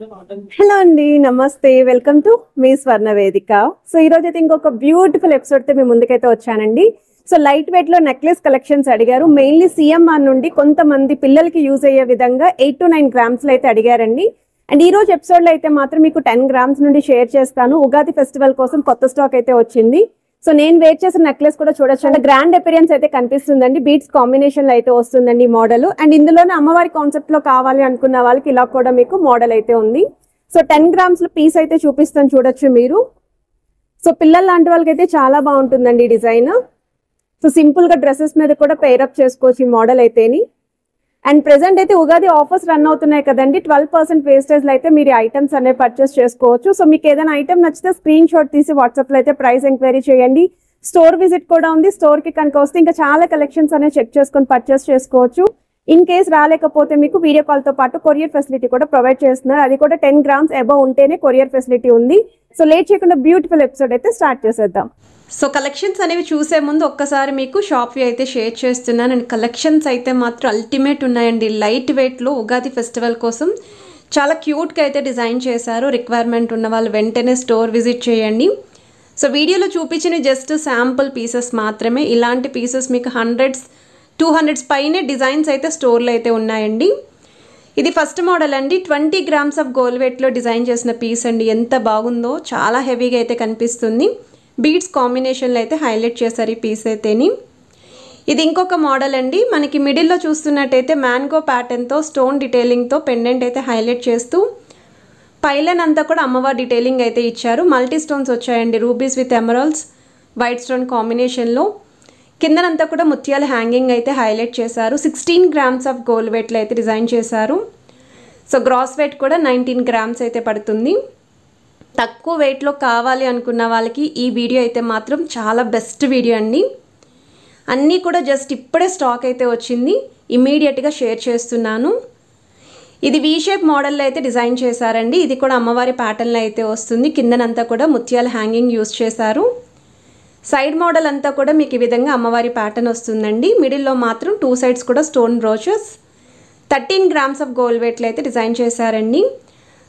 Hello అండి, నమస్తే. Welcome to me స్వర్ణ వేదిక. సో ఈ రోజు అయితే ఇంకొక బ్యూటిఫుల్ ఎపిసోడ్ తో మీ ముందుకైతే వచ్చానండి. సో లైట్ వెయిట్ లో నెక్లెస్ కలెక్షన్స్ అడిగారు. మెయిన్లీ సిఎంఆర్ నుండి కొంతమంది పిల్లలకి యూజ్ అయ్యే విధంగా 8 to 9 గ్రామ్స్ లో అయితే అడిగారండి. అండ్ ఈ రోజు ఎపిసోడ్ లో అయితే మాత్రం మీకు 10 గ్రామ్స్ నుండి షేర్ చేస్తాను. ఉగాది ఫెస్టివల్ కోసం కొత్త స్టాక్ అయితే వచ్చింది. సో నేను వేర్ చేసిన నెక్లెస్ కూడా చూడొచ్చు. అంటే గ్రాండ్ అపిరియన్స్ అయితే కనిపిస్తుందండి. బీట్స్ కాంబినేషన్ లో అయితే వస్తుందండి మోడల్. అండ్ ఇందులోనే అమ్మవారి కాన్సెప్ట్ లో కావాలి అనుకున్న వాళ్ళకి ఇలా కూడా మీకు మోడల్ అయితే ఉంది. సో 10 గ్రామ్స్ లో పీస్ అయితే చూపిస్తాను, చూడొచ్చు మీరు. సో పిల్లల లాంటి వాళ్ళకైతే చాలా బాగుంటుందండి డిజైన్. సో సింపుల్ గా డ్రెస్సెస్ మీద కూడా పేరప్ చేసుకోవచ్చు ఈ మోడల్ అయితేని. అండ్ ప్రెసెంట్ అయితే ఉగాది ఆఫర్స్ రన్ అవుతున్నాయి కదండి. 12% వేస్టేజ్ లో అయితే మీరు ఐటమ్స్ అనేవి పర్చేస్ చేసుకోవచ్చు. సో మీకు ఏదైనా ఐటమ్ నచ్చితే స్క్రీన్ షాట్ తీసి వాట్సాప్ లో అయితే ప్రైస్ ఎంక్వైరీ చేయండి. స్టోర్ విజిట్ కూడా ఉంది. స్టోర్ కి కనుక వస్తే ఇంకా చాలా కలెక్షన్స్ అనేవి చెక్ చేసుకొని పర్చేస్ చేసుకోవచ్చు. ఇన్ కేస్ రాలేకపోతే మీకు వీడియో కాల్ తో పాటు కొరియర్ ఫెసిలిటీ కూడా ప్రొవైడ్ చేస్తున్నారు. అది కూడా 10 గ్రామ్స్ అబౌవ్ ఉంటేనే కొరియర్ ఫెసిలిటీ ఉంది. సో లేట్ చేయకుండా బ్యూటిఫుల్ ఎపిసోడ్ అయితే స్టార్ట్ చేసేద్దాం. సో కలెక్షన్స్ అనేవి చూసే ముందు ఒక్కసారి మీకు షాప్ వ్యూ అయితే షేర్ చేస్తున్నాను. అండ్ కలెక్షన్స్ అయితే మాత్రం అల్టిమేట్ ఉన్నాయండి. లైట్ వెయిట్లో ఉగాది ఫెస్టివల్ కోసం చాలా క్యూట్గా అయితే డిజైన్ చేశారు. రిక్వైర్మెంట్ ఉన్న వాళ్ళు వెంటనే స్టోర్ విజిట్ చేయండి. సో వీడియోలో చూపించిన జస్ట్ శాంపుల్ పీసెస్ మాత్రమే. ఇలాంటి పీసెస్ మీకు 100s 200s పైనే డిజైన్స్ అయితే స్టోర్లో అయితే ఉన్నాయండి. ఇది ఫస్ట్ మోడల్ అండి. 20 గ్రామ్స్ ఆఫ్ గోల్డ్ వెయిట్లో డిజైన్ చేసిన పీస్ అండి. ఎంత బాగుందో, చాలా హెవీగా అయితే కనిపిస్తుంది. బీడ్స్ కాంబినేషన్లో అయితే హైలైట్ చేశారు ఈ పీస్ అయితేని. ఇది ఇంకొక మోడల్ అండి. మనకి మిడిల్లో చూస్తున్నట్టయితే మ్యాంగో ప్యాటర్న్తో స్టోన్ డీటెయిలింగ్తో పెండెంట్ అయితే హైలైట్ చేస్తూ పైలన్ అంతా కూడా అమ్మవారి డీటెయిలింగ్ అయితే ఇచ్చారు. మల్టీ స్టోన్స్ వచ్చాయండి. Rubies with emeralds white stone కాంబినేషన్లో. కిందనంతా కూడా ముత్యాల హ్యాంగింగ్ అయితే హైలైట్ చేశారు. 16 గ్రామ్స్ ఆఫ్ గోల్డ్ వెయిట్లో అయితే డిజైన్ చేశారు. సో గ్రాస్ వెయిట్ కూడా 19 గ్రామ్స్ అయితే పడుతుంది. తక్కువ వెయిట్లో కావాలి అనుకున్న వాళ్ళకి ఈ వీడియో అయితే మాత్రం చాలా బెస్ట్ వీడియో అండి. అన్నీ కూడా జస్ట్ ఇప్పుడే స్టాక్ అయితే వచ్చింది. ఇమీడియట్గా షేర్ చేస్తున్నాను. ఇది వీ షేప్ మోడల్లో అయితే డిజైన్ చేశారండి. ఇది కూడా అమ్మవారి ప్యాటర్న్లో అయితే వస్తుంది. కిందనంతా కూడా ముత్యాల హ్యాంగింగ్ యూస్ చేశారు. సైడ్ మోడల్ అంతా కూడా మీకు ఈ విధంగా అమ్మవారి ప్యాటర్న్ వస్తుందండి. మిడిల్లో మాత్రం 2 సైడ్స్ కూడా stone brooches. 13 grams of gold వెయిట్లో అయితే డిజైన్ చేశారండి.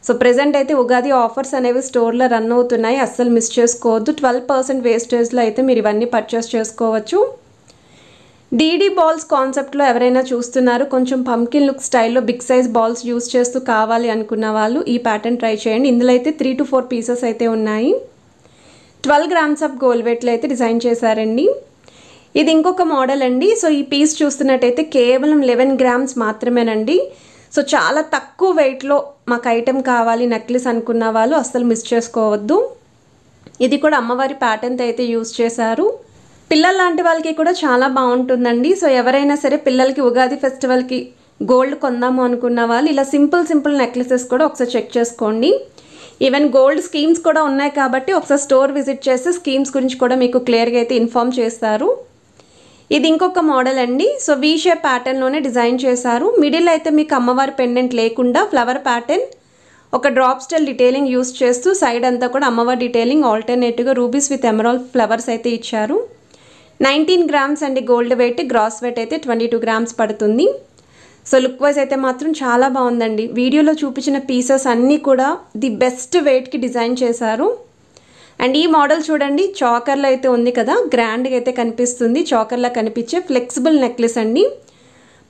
సో ప్రెజెంట్ అయితే ఉగాది ఆఫర్స్ అనేవి స్టోర్లో రన్ అవుతున్నాయి. అస్సలు మిస్ చేసుకోవద్దు. 12% వేస్టేజ్లో అయితే మీరు ఇవన్నీ పర్చేస్ చేసుకోవచ్చు. డీడీ బాల్స్ కాన్సెప్ట్లో ఎవరైనా చూస్తున్నారు, కొంచెం పంకిన్ లుక్ స్టైల్లో బిగ్ సైజ్ బాల్స్ యూస్ చేస్తూ కావాలి అనుకున్న వాళ్ళు ఈ ప్యాటర్న్ ట్రై చేయండి. ఇందులో అయితే 3 to 4 పీసెస్ అయితే ఉన్నాయి. 12 గ్రామ్స్ ఆఫ్ గోల్డ్ వెయిట్లో అయితే డిజైన్ చేశారండి. ఇది ఇంకొక మోడల్ అండి. సో ఈ పీస్ చూస్తున్నట్టయితే కేవలం 11 గ్రామ్స్ మాత్రమేనండి. సో చాలా తక్కువ వెయిట్లో మాకు ఐటెం కావాలి నెక్లెస్ అనుకున్న వాళ్ళు అస్సలు మిస్ చేసుకోవద్దు. ఇది కూడా అమ్మవారి ప్యాటర్న్తో అయితే యూస్ చేశారు. పిల్లల లాంటి వాళ్ళకి కూడా చాలా బాగుంటుందండి. సో ఎవరైనా సరే పిల్లలకి ఉగాది ఫెస్టివల్కి గోల్డ్ కొందాము అనుకున్న వాళ్ళు ఇలా సింపుల్ నెక్లెసెస్ కూడా ఒకసారి చెక్ చేసుకోండి. ఈవెన్ గోల్డ్ స్కీమ్స్ కూడా ఉన్నాయి కాబట్టి ఒకసారి స్టోర్ విజిట్ చేస్తే స్కీమ్స్ గురించి కూడా మీకు క్లియర్గా అయితే ఇన్ఫామ్ చేస్తారు. ఇది ఇంకొక మోడల్ అండి. సో వీ షేప్ ప్యాటర్న్లోనే డిజైన్ చేశారు. మిడిల్ అయితే మీకు అమ్మవారి పెండెంట్ లేకుండా ఫ్లవర్ ప్యాటర్న్, ఒక డ్రాప్ స్టైల్ డీటెయిలింగ్ యూస్ చేస్తూ సైడ్ అంతా కూడా అమ్మవారి డీటెయిలింగ్, ఆల్టర్నేటివ్గా రూబీస్ విత్ ఎమరాల్డ్ ఫ్లవర్స్ అయితే ఇచ్చారు. 19 గ్రామ్స్ అండి గోల్డ్ వెయిట్. గ్రాస్ వెయిట్ అయితే 22 గ్రామ్స్ పడుతుంది. సో లుక్ వైజ్ అయితే మాత్రం చాలా బాగుందండి. వీడియోలో చూపించిన పీసెస్ అన్నీ కూడా ది బెస్ట్ వెయిట్కి డిజైన్ చేశారు. అండ్ ఈ మోడల్ చూడండి, చాకర్లో అయితే ఉంది కదా, గ్రాండ్గా అయితే కనిపిస్తుంది. చాకర్లా కనిపించే ఫ్లెక్సిబుల్ నెక్లెస్ అండి.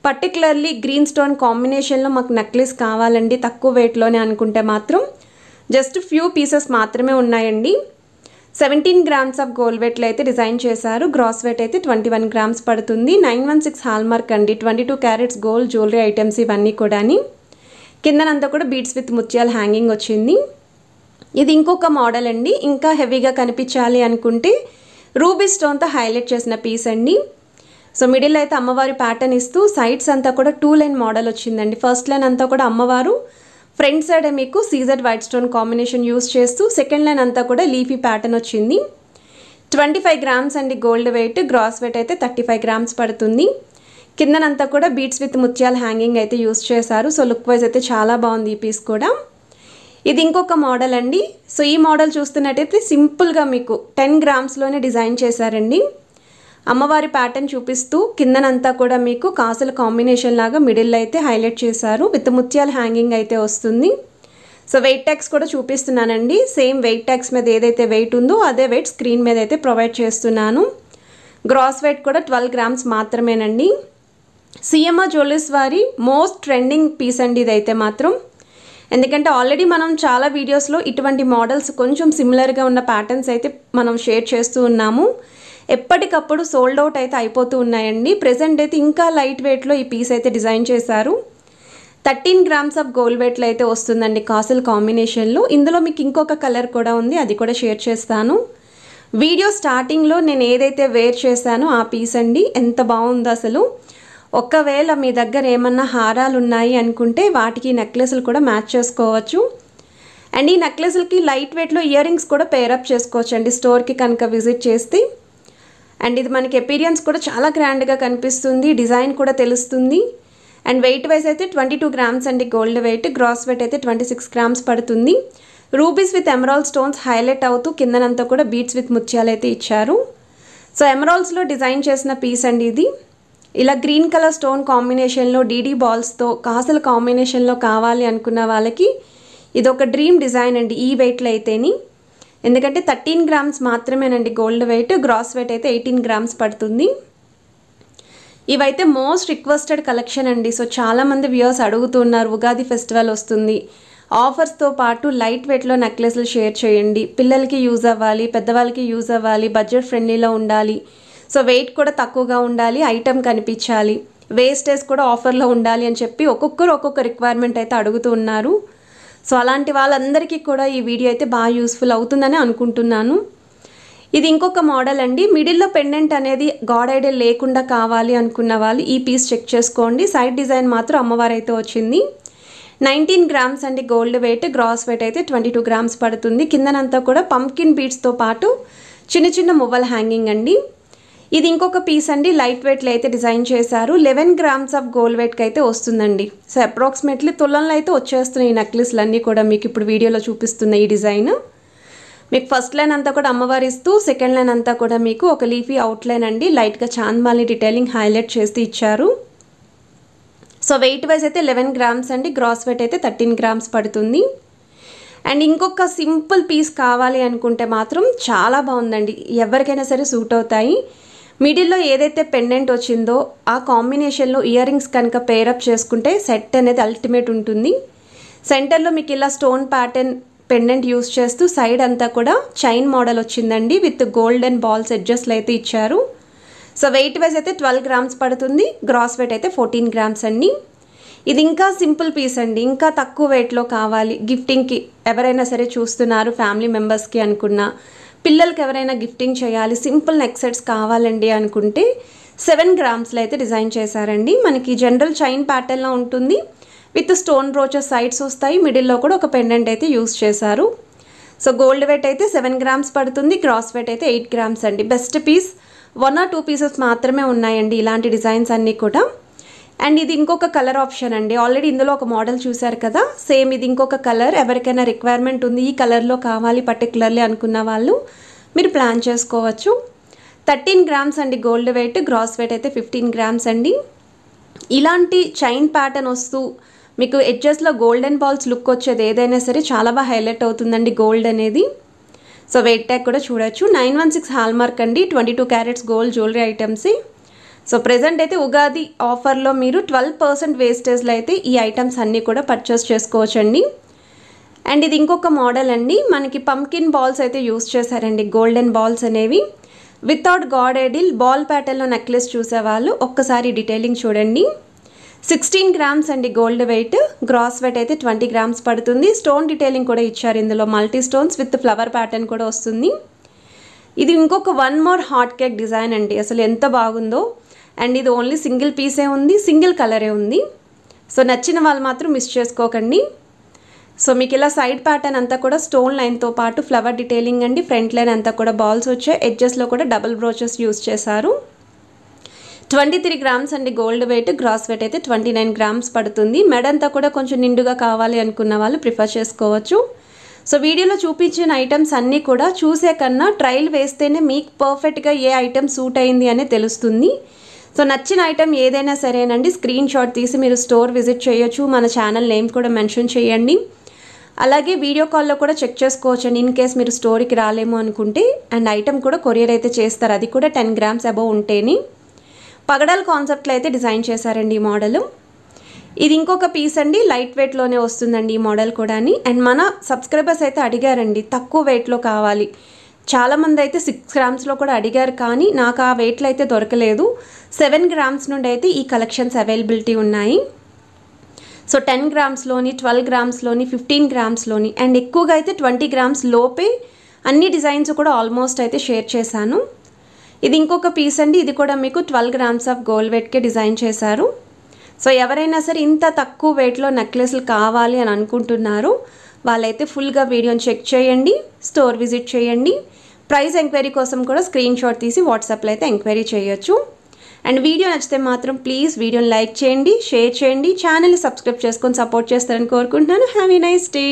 పర్టికులర్లీ గ్రీన్ స్టోన్ కాంబినేషన్లో మాకు నెక్లెస్ కావాలండి తక్కువ వెయిట్లోనే అనుకుంటే మాత్రం జస్ట్ ఫ్యూ పీసెస్ మాత్రమే ఉన్నాయండి. 17 గ్రామ్స్ ఆఫ్ గోల్డ్ వెయిట్లో అయితే డిజైన్ చేశారు. గ్రాస్ వెయిట్ అయితే 21 గ్రామ్స్ పడుతుంది. 916 హాల్మార్క్ అండి. 22 క్యారెట్స్ గోల్డ్ జ్యువెలరీ ఐటమ్స్ ఇవన్నీ కూడా. కిందనంతా కూడా బీడ్స్ విత్ ముత్యాల హ్యాంగింగ్ వచ్చింది. ఇది ఇంకొక మోడల్ అండి. ఇంకా హెవీగా కనిపించాలి అనుకుంటే రూబీ స్టోన్తో హైలైట్ చేసిన పీస్ అండి. సో మిడిల్ అయితే అమ్మవారి ప్యాటర్న్ ఇస్తూ సైడ్స్ అంతా కూడా 2 లైన్ మోడల్ వచ్చిందండి. ఫస్ట్ లైన్ అంతా కూడా అమ్మవారు, ఫ్రంట్ సైడ్ మీకు CZ white stone combination use చేస్తూ సెకండ్ లైన్ అంతా కూడా లీఫీ ప్యాటర్న్ వచ్చింది. 25 గ్రామ్స్ అండి గోల్డ్ వెయిట్. గ్రాస్ వెయిట్ అయితే 35 గ్రామ్స్ పడుతుంది. కిందనంతా కూడా బీడ్స్ విత్ ముత్యాల హ్యాంగింగ్ అయితే యూస్ చేశారు. సో లుక్ వైజ్ అయితే చాలా బాగుంది ఈ పీస్ కూడా. ఇది ఇంకొక మోడల్ అండి. సో ఈ మోడల్ చూస్తున్నట్టయితే సింపుల్గా మీకు 10 గ్రామ్స్లోనే డిజైన్ చేశారండి. అమ్మవారి ప్యాటర్న్ చూపిస్తూ కిందనంతా కూడా మీకు కాసుల కాంబినేషన్ లాగా మిడిల్ అయితే హైలైట్ చేశారు. విత్ ముత్యాల హ్యాంగింగ్ అయితే వస్తుంది. సో వెయిట్ ట్యాగ్స్ కూడా చూపిస్తున్నానండి. సేమ్ వెయిట్ ట్యాగ్స్ మీద ఏదైతే వెయిట్ ఉందో అదే వెయిట్ స్క్రీన్ మీద అయితే ప్రొవైడ్ చేస్తున్నాను. గ్రాస్ వెయిట్ కూడా 12 గ్రామ్స్ మాత్రమేనండి. సిఎంఆర్ జ్యువెలర్స్ వారి మోస్ట్ ట్రెండింగ్ పీస్ అండి ఇదైతే మాత్రం. ఎందుకంటే ఆల్రెడీ మనం చాలా వీడియోస్లో ఇటువంటి మోడల్స్ కొంచెం సిమిలర్గా ఉన్న ప్యాటర్న్స్ అయితే మనం షేర్ చేస్తూ ఉన్నాము. ఎప్పటికప్పుడు సోల్డ్ అవుట్ అయితే అయిపోతూ ఉన్నాయండి. ప్రెజెంట్ అయితే ఇంకా లైట్ వెయిట్లో ఈ పీస్ అయితే డిజైన్ చేశారు. 13 గ్రామ్స్ ఆఫ్ గోల్డ్ వెయిట్లో అయితే వస్తుందండి కాసుల కాంబినేషన్లో. ఇందులో మీకు ఇంకొక కలర్ కూడా ఉంది, అది కూడా షేర్ చేస్తాను. వీడియో స్టార్టింగ్లో నేను ఏదైతే వేర్ చేశానో ఆ పీస్ అండి. ఎంత బాగుందో అసలు. ఒకవేళ మీ దగ్గర ఏమన్నా హారాలు ఉన్నాయి అనుకుంటే వాటికి నెక్లెస్లు కూడా మ్యాచ్ చేసుకోవచ్చు. అండ్ ఈ నెక్లెస్లకి లైట్ వెయిట్లో ఇయర్ రింగ్స్ కూడా పేరప్ చేసుకోవచ్చు అండి స్టోర్కి కనుక విజిట్ చేస్తే. అండ్ ఇది మనకి అపీరియన్స్ కూడా చాలా గ్రాండ్గా కనిపిస్తుంది, డిజైన్ కూడా తెలుస్తుంది. అండ్ వెయిట్ వైజ్ అయితే 22 గ్రామ్స్ అండి గోల్డ్ వెయిట్. గ్రాస్ వెయిట్ అయితే 26 గ్రామ్స్ పడుతుంది. Rubies with emerald stones highlight అవుతూ కిందనంతా కూడా బీట్స్ విత్ ముత్యాలు అయితే ఇచ్చారు. సో ఎమరాల్డ్స్లో డిజైన్ చేసిన పీస్ అండి ఇది. ఇలా గ్రీన్ కలర్ స్టోన్ కాంబినేషన్లో డీడీ బాల్స్తో కాసుల కాంబినేషన్లో కావాలి అనుకున్న వాళ్ళకి ఇది ఒక డ్రీమ్ డిజైన్ అండి ఈ వెయిట్లో అయితేని. ఎందుకంటే 13 గ్రామ్స్ మాత్రమేనండి గోల్డ్ వెయిట్. గ్రాస్ వెయిట్ అయితే 18 గ్రామ్స్ పడుతుంది. ఇవైతే మోస్ట్ రిక్వెస్టెడ్ కలెక్షన్ అండి. సో చాలామంది వ్యూవర్స్ అడుగుతున్నారు, ఉగాది ఫెస్టివల్ వస్తుంది, ఆఫర్స్తో పాటు లైట్ వెయిట్లో నెక్లెస్లు షేర్ చేయండి, పిల్లలకి యూజ్ అవ్వాలి, పెద్దవాళ్ళకి యూజ్ అవ్వాలి, బడ్జెట్ ఫ్రెండ్లీలో ఉండాలి, సో వెయిట్ కూడా తక్కువగా ఉండాలి, ఐటమ్ కనిపించాలి, వేస్టేజ్ కూడా ఆఫర్లో ఉండాలి అని చెప్పి ఒక్కొక్కరు ఒక్కొక్క రిక్వైర్మెంట్ అయితే అడుగుతూ ఉన్నారు. సో అలాంటి వాళ్ళందరికీ కూడా ఈ వీడియో అయితే బాగా యూస్ఫుల్ అవుతుందని అనుకుంటున్నాను. ఇది ఇంకొక మోడల్ అండి. మిడిల్లో పెండెంట్ అనేది గాడ్ ఐడియల్ లేకుండా కావాలి అనుకున్న వాళ్ళు ఈ పీస్ చెక్ చేసుకోండి. సైడ్ డిజైన్ మాత్రం అమ్మవారు అయితే వచ్చింది. 19 గ్రామ్స్ అండి గోల్డ్ వెయిట్. గ్రాస్ వెయిట్ అయితే 22 గ్రామ్స్ పడుతుంది. కిందనంతా కూడా పంకిన్ బీడ్స్తో పాటు చిన్న చిన్న మువ్వల హ్యాంగింగ్ అండి. ఇది ఇంకొక పీస్ అండి. లైట్ వెయిట్లో అయితే డిజైన్ చేశారు. 11 గ్రామ్స్ ఆఫ్ గోల్డ్ వెయిట్కి అయితే వస్తుందండి. సో అప్రాక్సిమేట్లీ తులంలో అయితే వచ్చేస్తున్నాయి ఈ నెక్లెస్లు అన్నీ కూడా. మీకు ఇప్పుడు వీడియోలో చూపిస్తున్న ఈ డిజైన్ మీకు ఫస్ట్ లైన్ అంతా కూడా అమ్మవారు ఇస్తూ, సెకండ్ లైన్ అంతా కూడా మీకు ఒక లీఫీ అవుట్లైన్ అండి లైట్గా చాంద్మాలి డీటెయిలింగ్ హైలైట్ చేసి ఇచ్చారు. సో వెయిట్ వైజ్ అయితే 11 గ్రామ్స్ అండి. గ్రాస్ వెయిట్ అయితే 13 గ్రామ్స్ పడుతుంది. అండ్ ఇంకొక సింపుల్ పీస్ కావాలి అనుకుంటే మాత్రం చాలా బాగుందండి, ఎవరికైనా సరే సూట్ అవుతాయి. మిడిల్లో ఏదైతే పెండెంట్ వచ్చిందో ఆ కాంబినేషన్లో ఇయర్ రింగ్స్ కనుక పేరప్ చేసుకుంటే సెట్ అనేది అల్టిమేట్ ఉంటుంది. సెంటర్లో మీకు ఇలా స్టోన్ ప్యాటర్న్ పెండెంట్ యూస్ చేస్తూ సైడ్ అంతా కూడా చైన్ మోడల్ వచ్చిందండి విత్ గోల్డెన్ బాల్స్ ఎడ్జస్ట్లు అయితే ఇచ్చారు. సో వెయిట్ వైజ్ అయితే 12 గ్రామ్స్ పడుతుంది. గ్రాస్ వెయిట్ అయితే 14 గ్రామ్స్ అండి. ఇది ఇంకా సింపుల్ పీస్ అండి, ఇంకా తక్కువ వెయిట్లో కావాలి, గిఫ్టింగ్కి ఎవరైనా సరే చూస్తున్నారు, ఫ్యామిలీ మెంబర్స్కి అనుకున్నా, పిల్లలకి ఎవరైనా గిఫ్టింగ్ చేయాలి, సింపుల్ నెక్ సెట్స్ కావాలండి అనుకుంటే 7 గ్రామ్స్లో అయితే డిజైన్ చేశారండి. మనకి జనరల్ చైన్ ప్యాటర్న్లో ఉంటుంది విత్ స్టోన్ బ్రోచెస్ సైడ్స్ వస్తాయి. మిడిల్లో కూడా ఒక పెండెంట్ అయితే యూస్ చేశారు. సో గోల్డ్ వెయిట్ అయితే 7 గ్రామ్స్ పడుతుంది. గ్రాస్ వెయిట్ అయితే 8 గ్రామ్స్ అండి. బెస్ట్ పీస్ 1 or 2 పీసెస్ మాత్రమే ఉన్నాయండి ఇలాంటి డిజైన్స్ అన్నీ కూడా. అండ్ ఇది ఇంకొక కలర్ ఆప్షన్ అండి. ఆల్రెడీ ఇందులో ఒక మోడల్ చూశారు కదా, సేమ్ ఇది ఇంకొక కలర్. ఎవరికైనా రిక్వైర్మెంట్ ఉంది ఈ కలర్లో కావాలి పర్టికులర్లీ అనుకున్న వాళ్ళు మీరు ప్లాన్ చేసుకోవచ్చు. 13 గ్రామ్స్ అండి గోల్డ్ వెయిట్. గ్రాస్ వెయిట్ అయితే 15 గ్రామ్స్ అండి. ఇలాంటి చైన్ ప్యాటర్న్ వస్తూ మీకు ఎడ్జెస్లో గోల్డెన్ బాల్స్ లుక్ వచ్చేది ఏదైనా సరే చాలా బాగా హైలైట్ అవుతుందండి గోల్డ్ అనేది. సో వెయిట్ ట్యాగ్ కూడా చూడొచ్చు. 916 హాల్మార్క్ అండి. 22 carats gold jewellery items. So present అయితే ఉగాది ఆఫర్లో మీరు 12% వేస్టేజ్లో అయితే ఈ ఐటమ్స్ అన్నీ కూడా పర్చేస్ చేసుకోవచ్చండి. అండ్ ఇది ఇంకొక మోడల్ అండి. మనకి పంకిన్ బాల్స్ అయితే యూస్ చేశారండి, గోల్డెన్ బాల్స్ అనేవి వితౌట్ గాడ్ ఐడిల్ బాల్ ప్యాటర్న్లో నెక్లెస్ చూసేవాళ్ళు ఒక్కసారి డీటెయిలింగ్ చూడండి. 16 గ్రామ్స్ అండి గోల్డ్ వెయిట్. గ్రాస్ వెయిట్ అయితే 20 గ్రామ్స్ పడుతుంది. స్టోన్ డీటెయిలింగ్ కూడా ఇచ్చారు ఇందులో, multi stones with flower pattern కూడా వస్తుంది. ఇది ఇంకొక 1 more హాట్ కేక్ డిజైన్ అండి, అసలు ఎంత బాగుందో. అండ్ ఇది ఓన్లీ సింగిల్ పీసే ఉంది, సింగిల్ కలరే ఉంది. సో నచ్చిన వాళ్ళు మాత్రం మిస్ చేసుకోకండి. సో మీకు ఇలా సైడ్ ప్యాటర్న్ అంతా కూడా స్టోన్ లైన్తో పాటు ఫ్లవర్ డీటెయిలింగ్ అండి. ఫ్రంట్ లైన్ అంతా కూడా బాల్స్ వచ్చాయి. ఎడ్జెస్లో కూడా డబుల్ బ్రోచెస్ యూస్ చేశారు. 23 గ్రామ్స్ అండి గోల్డ్ వెయిట్. గ్రాస్ వెయిట్ అయితే 29 గ్రామ్స్ పడుతుంది. మెడంతా కూడా కొంచెం నిండుగా కావాలి అనుకున్న వాళ్ళు ప్రిఫర్ చేసుకోవచ్చు. సో వీడియోలో చూపించిన ఐటమ్స్ అన్నీ కూడా చూసే కన్నా ట్రయల్ వేస్తేనే మీకు పర్ఫెక్ట్గా ఏ ఐటమ్ సూట్ అయింది అనేది తెలుస్తుంది. సో నచ్చిన ఐటమ్ ఏదైనా సరేనండి స్క్రీన్ షాట్ తీసి మీరు స్టోర్ విజిట్ చేయొచ్చు. మన ఛానల్ నేమ్ కూడా మెన్షన్ చేయండి. అలాగే వీడియో కాల్లో కూడా చెక్ చేసుకోవచ్చండి ఇన్ కేస్ మీరు స్టోర్కి రాలేమో అనుకుంటే. అండ్ ఐటమ్ కూడా కొరియర్ అయితే చేస్తారు, అది కూడా 10 గ్రామ్స్ అబవ్ ఉంటేని. పగడాల కాన్సెప్ట్లో అయితే డిజైన్ చేశారండి ఈ మోడల్. ఇది ఇంకొక పీస్ అండి, లైట్ వెయిట్లోనే వస్తుందండి ఈ మోడల్ కూడా. అండ్ మన సబ్స్క్రైబర్స్ అయితే అడిగారండి తక్కువ వెయిట్లో కావాలి, చాలామంది అయితే 6 గ్రామ్స్లో కూడా అడిగారు, కానీ నాకు ఆ వెయిట్లో అయితే దొరకలేదు. 7 గ్రామ్స్ నుండి అయితే ఈ కలెక్షన్స్ అవైలబిలిటీ ఉన్నాయి. సో 10 గ్రామ్స్లోని, 12 గ్రామ్స్లోని, 15 గ్రామ్స్లోని అండ్ ఎక్కువగా అయితే 20 గ్రామ్స్ లోపే అన్ని డిజైన్స్ కూడా ఆల్మోస్ట్ అయితే షేర్ చేశాను. ఇది ఇంకొక పీస్ అండి, ఇది కూడా మీకు 12 గ్రామ్స్ ఆఫ్ గోల్డ్ వెయిట్కే డిజైన్ చేశారు. సో ఎవరైనా సరే ఇంత తక్కువ వెయిట్లో నెక్లెస్లు కావాలి అని అనుకుంటున్నారు వాళ్ళైతే ఫుల్గా వీడియోని చెక్ చేయండి, స్టోర్ విజిట్ చేయండి. ప్రైస్ ఎంక్వైరీ కోసం కూడా స్క్రీన్ షాట్ తీసి వాట్సాప్లో అయితే ఎంక్వైరీ చేయొచ్చు. అండ్ వీడియో నచ్చితే మాత్రం ప్లీజ్ వీడియోని లైక్ చేయండి, షేర్ చేయండి, ఛానల్ని సబ్స్క్రైబ్ చేసుకొని సపోర్ట్ చేస్తారని కోరుకుంటున్నాను. Have a nice day.